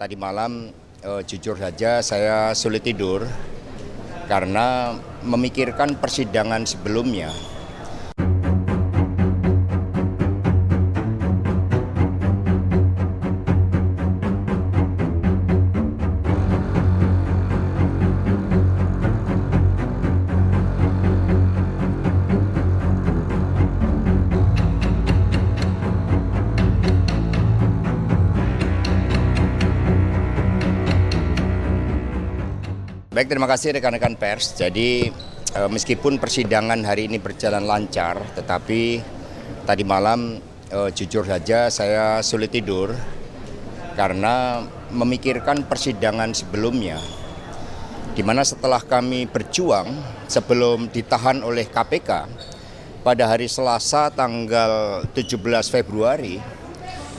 Tadi malam jujur saja saya sulit tidur karena memikirkan persidangan sebelumnya. Baik, terima kasih rekan-rekan pers. Jadi meskipun persidangan hari ini berjalan lancar, tetapi tadi malam jujur saja saya sulit tidur karena memikirkan persidangan sebelumnya. Di mana setelah kami berjuang sebelum ditahan oleh KPK pada hari Selasa tanggal 17 Februari,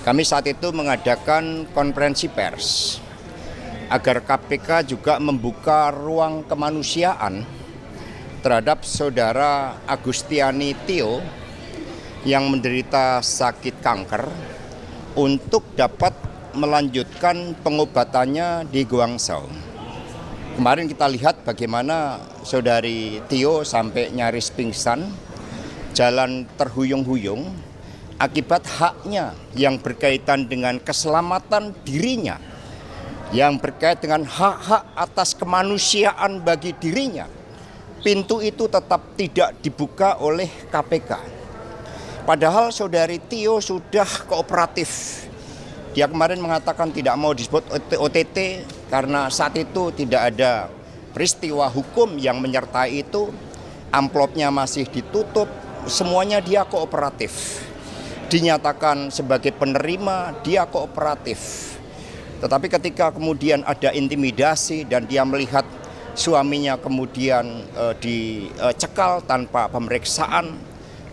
kami saat itu mengadakan konferensi pers agar KPK juga membuka ruang kemanusiaan terhadap saudara Agustiani Tio yang menderita sakit kanker untuk dapat melanjutkan pengobatannya di Guangzhou. Kemarin kita lihat bagaimana saudari Tio sampai nyaris pingsan, jalan terhuyung-huyung akibat haknya yang berkaitan dengan keselamatan dirinya, yang berkait dengan hak-hak atas kemanusiaan bagi dirinya. Pintu itu tetap tidak dibuka oleh KPK. Padahal saudari Tio sudah kooperatif. Dia kemarin mengatakan tidak mau disebut OTT karena saat itu tidak ada peristiwa hukum yang menyertai itu. Amplopnya masih ditutup, semuanya dia kooperatif. Dinyatakan sebagai penerima, dia kooperatif. Tetapi ketika kemudian ada intimidasi dan dia melihat suaminya kemudian dicekal tanpa pemeriksaan,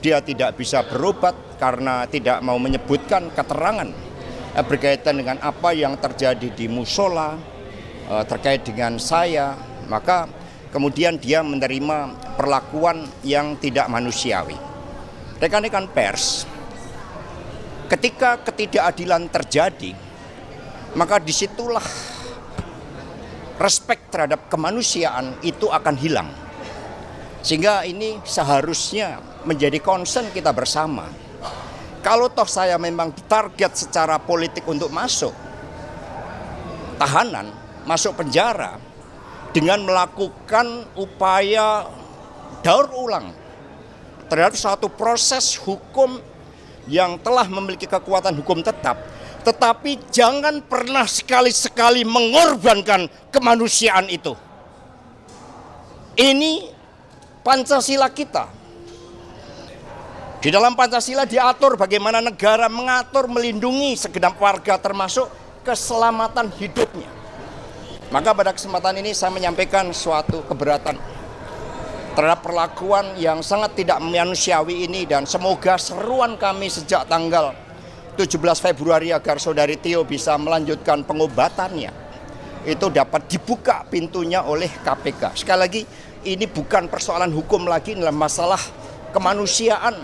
dia tidak bisa berobat karena tidak mau menyebutkan keterangan berkaitan dengan apa yang terjadi di musola terkait dengan saya, maka kemudian dia menerima perlakuan yang tidak manusiawi. Rekan-rekan pers, ketika ketidakadilan terjadi, maka disitulah respek terhadap kemanusiaan itu akan hilang. Sehingga ini seharusnya menjadi concern kita bersama. Kalau toh saya memang ditarget secara politik untuk masuk tahanan, masuk penjara dengan melakukan upaya daur ulang terhadap suatu proses hukum yang telah memiliki kekuatan hukum tetap, tetapi jangan pernah sekali-sekali mengorbankan kemanusiaan itu. Ini Pancasila kita. Di dalam Pancasila diatur bagaimana negara mengatur, melindungi segenap warga termasuk keselamatan hidupnya. Maka pada kesempatan ini saya menyampaikan suatu keberatan terhadap perlakuan yang sangat tidak manusiawi ini, dan semoga seruan kami sejak tanggal 17 Februari agar saudari Tio bisa melanjutkan pengobatannya itu dapat dibuka pintunya oleh KPK. Sekali lagi, ini bukan persoalan hukum lagi, adalah masalah kemanusiaan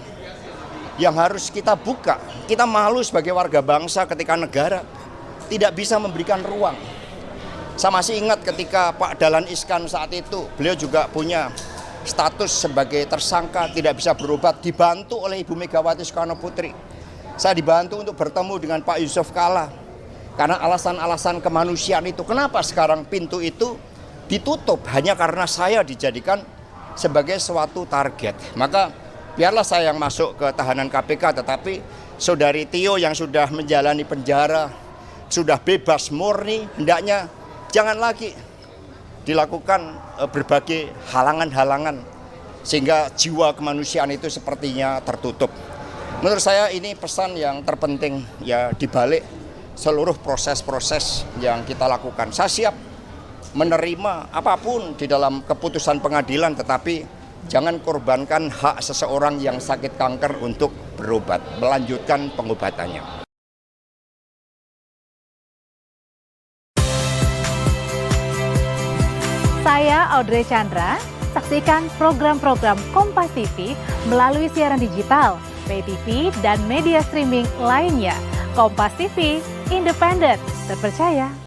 yang harus kita buka. Kita malu sebagai warga bangsa ketika negara tidak bisa memberikan ruang. Saya masih ingat ketika Pak Dahlan Iskan saat itu, beliau juga punya status sebagai tersangka, tidak bisa berobat, dibantu oleh Ibu Megawati Soekarno Putri. Saya dibantu untuk bertemu dengan Pak Yusuf Kalla karena alasan-alasan kemanusiaan itu. Kenapa sekarang pintu itu ditutup hanya karena saya dijadikan sebagai suatu target? Maka biarlah saya yang masuk ke tahanan KPK, tetapi saudari Tio yang sudah menjalani penjara, sudah bebas murni, hendaknya jangan lagi dilakukan berbagai halangan-halangan sehingga jiwa kemanusiaan itu sepertinya tertutup. Menurut saya ini pesan yang terpenting ya, di balik seluruh proses-proses yang kita lakukan. Saya siap menerima apapun di dalam keputusan pengadilan, tetapi jangan korbankan hak seseorang yang sakit kanker untuk berobat, melanjutkan pengobatannya. Saya Audrey Chandra, saksikan program-program Kompas TV melalui siaran digital, pay TV, dan media streaming lainnya. Kompas TV, independen, terpercaya.